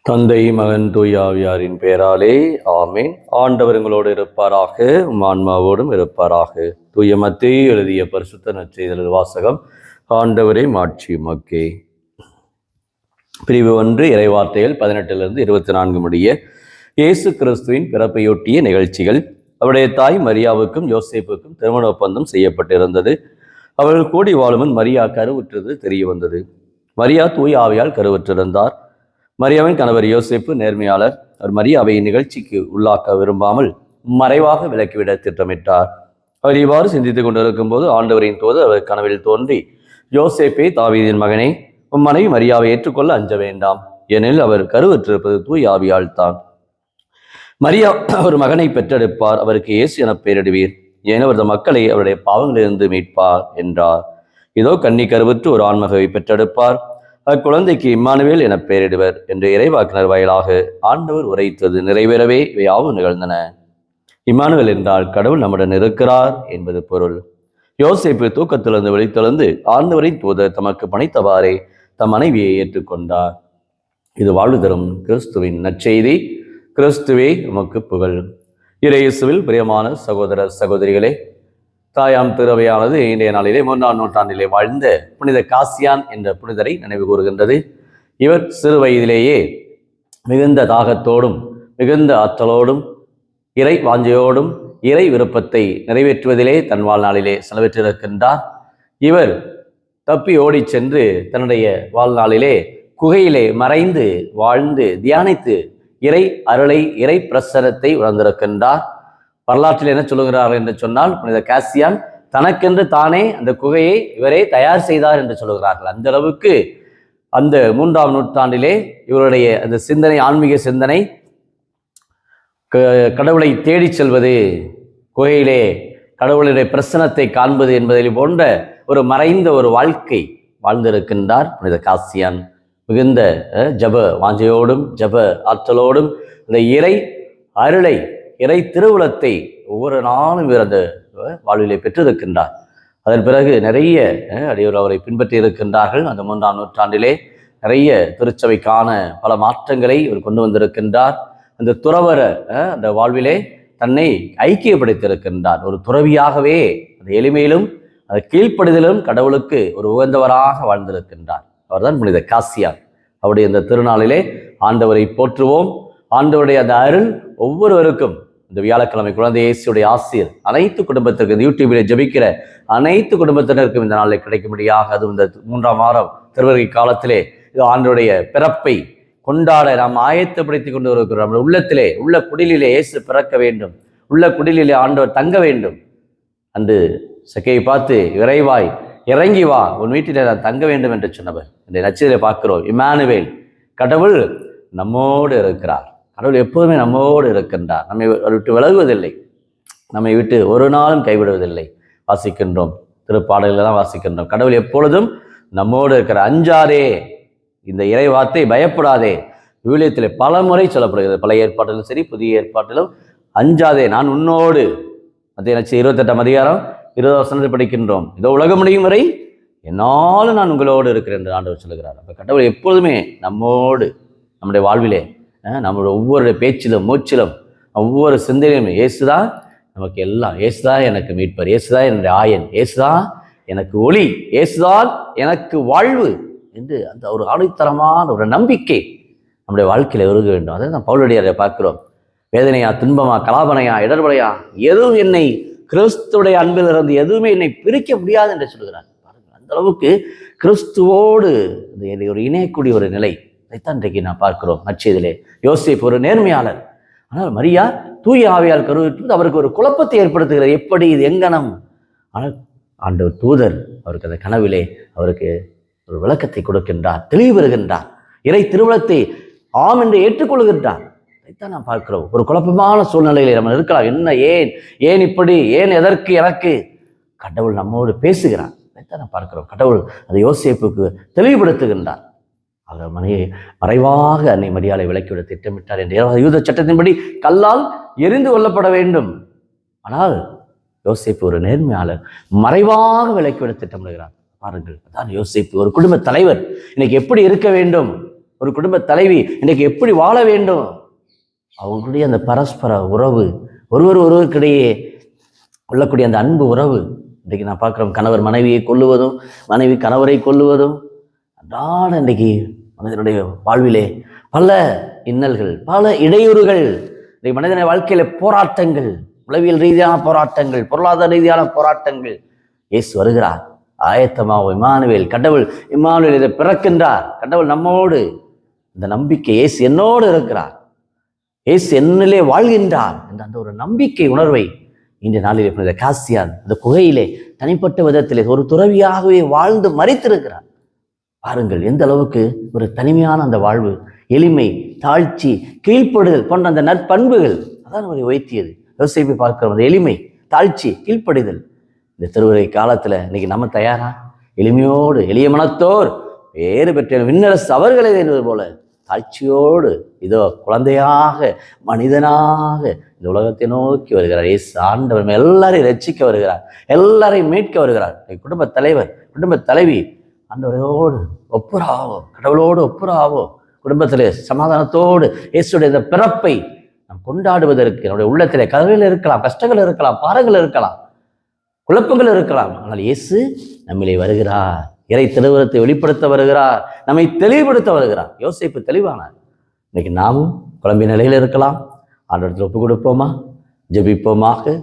தந்தை மகன் தூயாவியாரின் பெயராலே ஆமேன். ஆண்டவர் உங்களோடு இருப்பாராக, ஆன்மாவோடும் இருப்பாராக. தூய மத்தேயு எழுதிய பரிசுத்த நற்செய்தியின் வாசகம். ஆண்டவரை மாட்சி உமக்கே. பிரிவு 1 இறைவார்த்தைகள் 18 24 முடிய இயேசு கிறிஸ்துவின் பிறப்பையொட்டிய நிகழ்ச்சிகள். அவருடைய தாய் மரியாவுக்கும் யோசேப்புக்கும் திருமண ஒப்பந்தம் செய்யப்பட்டிருந்தது. அவர்கள் கூடி வாழும் மரியா கருவுற்றது தெரிய வந்தது. மரியா தூய ஆவியால் கருவுற்றிருந்தார். மரியாவின் கணவர் யோசேப்பு நேர்மையாளர். அவர் மரியாவை நிகழ்ச்சிக்கு உள்ளாக்க விரும்பாமல் மறைவாக விலக்கிவிட திட்டமிட்டார். அவர் இவ்வாறு சிந்தித்துக் கொண்டிருக்கும் போது ஆண்டவரின் தூதர் அவர் கனவில் தோன்றி, யோசேப்பே, தாவீதின் மகனே, உம் மனைவி மரியாவை ஏற்றுக்கொள்ள அஞ்ச வேண்டாம், ஏனெனில் அவர் கருவுற்றிருப்பது தூய ஆவியால் தான். மரியா ஒரு மகனை பெற்றெடுப்பார், அவருக்கு இயேசு என பெயரிடுவீர், ஏன் அவரது மக்களை அவருடைய பாவங்களிலிருந்து மீட்பார் என்றார். இதோ கன்னி கருவுற்று ஒரு ஆண்மகவை பெற்றெடுப்பார், அக்குழந்தைக்கு இம்மானுவேல் என பெயரிடுவர் என்று இறைவாக்கினர் வாயிலாக ஆண்டவர் உரைத்தது நிறைவேறவே இவையாவும் நிகழ்ந்தன. இம்மானுவேல் என்றால் கடவுள் நம்முடன் இருக்கிறார் என்பது பொருள். யோசேப்பு தூக்கத்திலிருந்து விழித்தெழுந்து ஆண்டவரின் தூதர் தமக்கு பணித்தவாறே தம் மனைவியை ஏற்றுக்கொண்டார். இது வாழ்வு தரும் கிறிஸ்துவின் நற்செய்தி. கிறிஸ்துவே உமக்கு புகழ். இயேசுவில் பிரியமான சகோதர சகோதரிகளே, தாயாம் திருவையானது இன்றைய நாளிலே 3ஆம் நூற்றாண்டிலே வாழ்ந்த புனித காசியான் என்ற புனிதரை நினைவு கூறுகின்றது. இவர் சிறு வயதிலேயே மிகுந்த தாகத்தோடும் மிகுந்த ஆற்றலோடும் இறை வாஞ்சையோடும் இறை விருப்பத்தை நிறைவேற்றுவதிலே தன் வாழ்நாளிலே செலவிட்டிருக்கின்றார். இவர் தப்பி ஓடி சென்று தன்னுடைய வாழ்நாளிலே குகையிலே மறைந்து வாழ்ந்து தியானித்து இறை அருளை இறை பிரசனத்தை உணர்ந்திருக்கின்றார். வரலாற்றில் என்ன சொல்லுகிறார்கள் என்று சொன்னால், புனித காசியான் தனக்கென்று தானே அந்த குகையை இவரே தயார் செய்தார் என்று சொல்லுகிறார்கள். அந்த அளவுக்கு அந்த 3ஆம் நூற்றாண்டிலே இவருடைய அந்த சிந்தனை, ஆன்மீக சிந்தனை, கடவுளை தேடி செல்வது, குகையிலே கடவுளுடைய பிரசனத்தை காண்பது என்பதில் போன்ற ஒரு மறைந்த ஒரு வாழ்க்கை வாழ்ந்திருக்கின்றார் புனித காசியான். மிகுந்த ஜப வாஞ்சையோடும் ஜப ஆற்றலோடும் இந்த இறை அருளை இறை திருவுளத்தை ஒவ்வொரு நாளும் இவர் அந்த வாழ்விலே பெற்றிருக்கின்றார். அதன் பிறகு நிறைய அடியோர் அவரை பின்பற்றி இருக்கின்றார்கள். அந்த 3ஆம் நூற்றாண்டிலே நிறைய திருச்சபைக்கான பல மாற்றங்களை இவர் கொண்டு வந்திருக்கின்றார். அந்த துறவர அந்த வாழ்விலே தன்னை ஐக்கியப்படுத்தியிருக்கின்றார். ஒரு துறவியாகவே அந்த எளிமையிலும் அந்த கீழ்ப்படிதலும் கடவுளுக்கு ஒரு உகந்தவராக வாழ்ந்திருக்கின்றார். அவர்தான் புனித காசியான். அவருடைய இந்த திருநாளிலே ஆண்டவரை போற்றுவோம். ஆண்டவருடைய அந்த அருள் ஒவ்வொருவருக்கும் இந்த வியாழக்கிழமை குழந்தை இயேசுடைய ஆசிர் அனைத்து குடும்பத்திற்கு, இந்த யூடியூபிலே ஜபிக்கிற அனைத்து குடும்பத்தினருக்கும் இந்த நாளில் கிடைக்கும்படியாக, அதுவும் இந்த 3ஆம் வாரம் திருவருகை காலத்திலே இது ஆண்டவருடைய பிறப்பை கொண்டாட நாம் ஆயத்தப்படுத்தி கொண்டு இருக்கிறோம். நம்ம உள்ளத்திலே, உள்ள குடிலிலே இயேசு பிறக்க வேண்டும், உள்ள குடிலிலே ஆண்டவர் தங்க வேண்டும். அன்று சக்கையை பார்த்து, விரைவாய் இறங்கி வா, உன் வீட்டிலே நான் தங்க வேண்டும் என்று சொன்னவர். இந்த நச்சதிலே பார்க்கிறோம், இம்மானுவேல், கடவுள் நம்மோடு இருக்கிறார். கடவுள் எப்போதுமே நம்மோடு இருக்கின்றார். நம்மை விட்டு விலகுவதில்லை, நம்மை விட்டு ஒரு நாளும் கைவிடுவதில்லை. வாசிக்கின்றோம், திருப்பாடல்கள் தான் வாசிக்கின்றோம், கடவுள் எப்பொழுதும் நம்மோடு இருக்கிற. அஞ்சாதே, இந்த இறை வார்த்தை பயப்படாதே விவிலியத்திலே பல முறை சொல்லப்படுகிறது. பழைய ஏற்பாட்டிலும் சரி புதிய ஏற்பாட்டிலும் அஞ்சாதே, நான் உன்னோடு. மத்திய 28ஆம் அதிகாரம் 20 வசனத்தை படிக்கின்றோம். இதோ உலகம் முடியும் வரை என்னாலும் நான் உங்களோடு இருக்கிறேன் என்று ஆண்டவர் சொல்லுகிறார். அப்போ கடவுள் எப்பொழுதுமே நம்மோடு, நம்முடைய வாழ்விலே, நம்மளுடைய ஒவ்வொரு பேச்சிலும் மூச்சிலும் ஒவ்வொரு சிந்தனையிலும் இயேசுதான் நமக்கு எல்லாம். இயேசுதான் எனக்கு மீட்பர், இயேசுதான் என்னுடைய ஆயன், இயேசுதான் எனக்கு ஒளி, இயேசுதான் எனக்கு வாழ்வு என்று அந்த ஒரு ஆணித்தரமான ஒரு நம்பிக்கை நம்முடைய வாழ்க்கையில் உருக வேண்டும். அதை நான் பவுலடியாரை பார்க்கிறோம். வேதனையா, துன்பமா, கலாபனையா, இடர்படையா, எதுவும் என்னை கிறிஸ்துடைய அன்பிலிருந்து எதுவுமே என்னை பிரிக்க முடியாது என்று சொல்கிறார். அந்த அளவுக்கு கிறிஸ்துவோடு ஒரு இணையக்கூடிய ஒரு நிலை. இதைத்தான் இன்றைக்கு நான் பார்க்கிறோம். நற்செய்தியிலே யோசேப்பு ஒரு நேர்மையாளர், ஆனால் மரியா தூய ஆவியால் கருவுற்றது அவருக்கு ஒரு குழப்பத்தை ஏற்படுத்துகிறது. எப்படி, இது எங்கனம்? ஆனால் ஆண்டவர் தூதர் அவருக்கு அந்த கனவிலே அவருக்கு ஒரு விளக்கத்தை கொடுக்கின்றார், தெளிவு பெறுகின்றார், இறை திருவுளத்தை ஆம் என்று ஏற்றுக்கொள்கின்றார். இதைத்தான் நாம் பார்க்கிறோம். ஒரு குழப்பமான சூழ்நிலையிலே நம்ம இருக்கலாம். என்ன, ஏன் இப்படி, ஏன், எதற்கு, எனக்கு? கடவுள் நம்மோடு பேசுகிறார். இதைத்தான் நாம் பார்க்கிறோம். கடவுள் அதை யோசேப்புக்கு தெளிவுபடுத்துகின்றார். அவர் மறைவாக அன்னை மரியாதை விலக்கிவிட திட்டமிட்டார் என்று யூத சட்டத்தின்படி கல்லால் எரிந்து கொள்ளப்பட வேண்டும். ஆனால் யோசேப்பு ஒரு நேர்மையாளர், மறைவாக விலக்கிவிட திட்டமிடுகிறார். பாருங்கள், அதான் யோசேப்பு ஒரு குடும்ப தலைவர் இன்னைக்கு எப்படி இருக்க வேண்டும்? ஒரு குடும்ப தலைவி இன்றைக்கு எப்படி வாழ வேண்டும், அவங்களுடைய அந்த பரஸ்பர உறவு, ஒருவருக்கிடையே கொள்ளக்கூடிய அந்த அன்பு உறவு. இன்றைக்கு நான் பார்க்குறோம், கணவர் மனைவியை கொல்லுவதும், மனைவி கணவரை கொல்லுவதும் அன்றாட இன்றைக்கு மனிதனுடைய வாழ்விலே பல இன்னல்கள், பல இடையூறுகள். இன்றைக்கு மனிதனுடைய வாழ்க்கையில போராட்டங்கள், உளவியல் ரீதியான போராட்டங்கள், பொருளாதார ரீதியான போராட்டங்கள். இயேசு வருகிறார், ஆயத்தமாகும். இம்மானுவேல், கடவுள் இம்மானுவேல் இதை பிறக்கின்றார். கடவுள் நம்மோடு, இந்த நம்பிக்கை, இயேசு என்னோடு இருக்கிறார், இயேசு என்னிலே வாழ்கின்றார் என்ற அந்த ஒரு நம்பிக்கை உணர்வை இன்றைய நாளிலே புனித காசியான் அந்த குகையிலே தனிப்பட்ட விதத்திலே ஒரு துறவியாகவே வாழ்ந்து மரித்திருக்கிறார். பாருங்கள் எந்த அளவுக்கு ஒரு தனிமையான அந்த வாழ்வு, எளிமை, தாழ்ச்சி, கீழ்ப்படுதல் போன்ற அந்த நற்பண்புகள் அதான் அவரை உயர்த்தியது. யோசேப்பை பார்க்கிறோம், அந்த எளிமை, தாழ்ச்சி, கீழ்ப்படிதல். இந்த திருவரை காலத்துல இன்னைக்கு நம்ம தயாரா? எளிமையோடு, எளிய மனத்தோர் வேறு பெற்ற விண்ணரசு அவர்களே என்பது போல தாழ்ச்சியோடு இதோ குழந்தையாக, மனிதனாக இந்த உலகத்தை நோக்கி வருகிறார். இயேசு ஆண்டவர் எல்லாரையும் ரட்சிக்க வருகிறார், எல்லாரையும் மீட்க வருகிறார். குடும்ப தலைவர், குடும்ப தலைவி ஆண்டவரோடு ஒப்புராவோ, கடவுளோடு ஒப்புராவோ, குடும்பத்திலே சமாதானத்தோடு இயேசுடைய இந்த பிறப்பை நாம் கொண்டாடுவதற்கு நம்முடைய உள்ளத்திலே கதவையில் இருக்கலாம், கஷ்டங்கள் இருக்கலாம், பாரங்கள் இருக்கலாம், குழப்பங்கள் இருக்கலாம், ஆனால் இயேசு நம்மிலே வருகிறார். இறை திருவுரத்தை வெளிப்படுத்த வருகிறார், நம்மை தெளிவுபடுத்த வருகிறார். யோசேப்பு தெளிவானார். இன்னைக்கு நாமும் குழம்பிய நிலையில் இருக்கலாம். ஆண்டவரத்தில் ஒப்பு கொடுப்போமா? ஜெபிப்போமாக.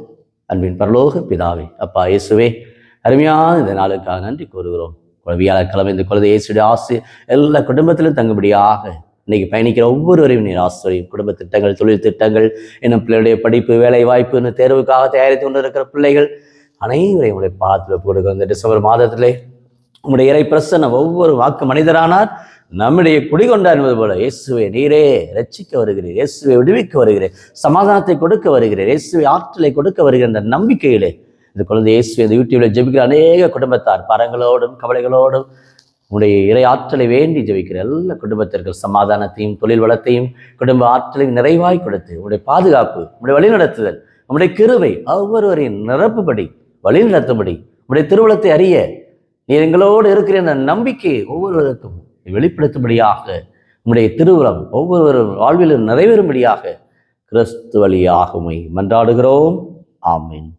அன்பின் பரலோக பிதாவே, அப்பா இயேசுவே, அருமையான இந்த நாளுக்காக நன்றி கூறுகிறோம். வியாழக்கிழமை இந்த குழந்தை இயேசுடைய ஆசை எல்லா குடும்பத்திலும் தங்குபடியாக இன்னைக்கு பயணிக்கிற ஒவ்வொருவரையும் நீர் ஆசிரியம். குடும்ப திட்டங்கள், தொழில் திட்டங்கள், இன்னும் பிள்ளைகளுடைய படிப்பு, வேலை வாய்ப்பு, இன்னும் தேர்வுக்காக தயாரித்து கொண்டு இருக்கிற பிள்ளைகள் அனைவரையும் உங்களுடைய பாதத்தில் ஒப்பு கொடுக்க. இந்த டிசம்பர் மாதத்திலே உங்களுடைய இறை பிரசன்னம் ஒவ்வொரு வாக்கு மனிதரானார் நம்முடைய குடிகொண்டார் என்பது போல இயேசுவை நீரே ரட்சிக்க வருகிறீர், இயேசுவை விடுவிக்க வருகிறேன், சமாதானத்தை கொடுக்க வருகிறேன், இயேசுவை ஆற்றலை கொடுக்க வருகிற அந்த நம்பிக்கையிலே இந்த குழந்தை இயேசுவை இந்த யூடியூப்ல ஜெபிக்கிற அநேக குடும்பத்தார் பாரங்களோடும் கவலைகளோடும் உங்களுடைய இறை ஆற்றலை வேண்டி ஜெபிக்கிற எல்லா குடும்பத்திற்கு சமாதானத்தையும், தொழில் வளத்தையும், குடும்ப ஆற்றலையும் நிறைவாய் கொடுத்து உங்களுடைய பாதுகாப்பு, உங்களுடைய வழிநடத்துதல், உங்களுடைய கிருபை ஒவ்வொருவரையும் நிரப்புபடி வழிநடத்தும்படி உங்களுடைய திருவுளத்தை அறிய நீர் எங்களோடு இருக்கிற அந்த நம்பிக்கையை ஒவ்வொருவருக்கும் வெளிப்படுத்தும்படியாக உங்களுடைய திருவுளம் ஒவ்வொருவரும் வாழ்விலும் நிறைவேறும்படியாக கிறிஸ்து வழியாக மன்றாடுகிறோம். ஆமீன்.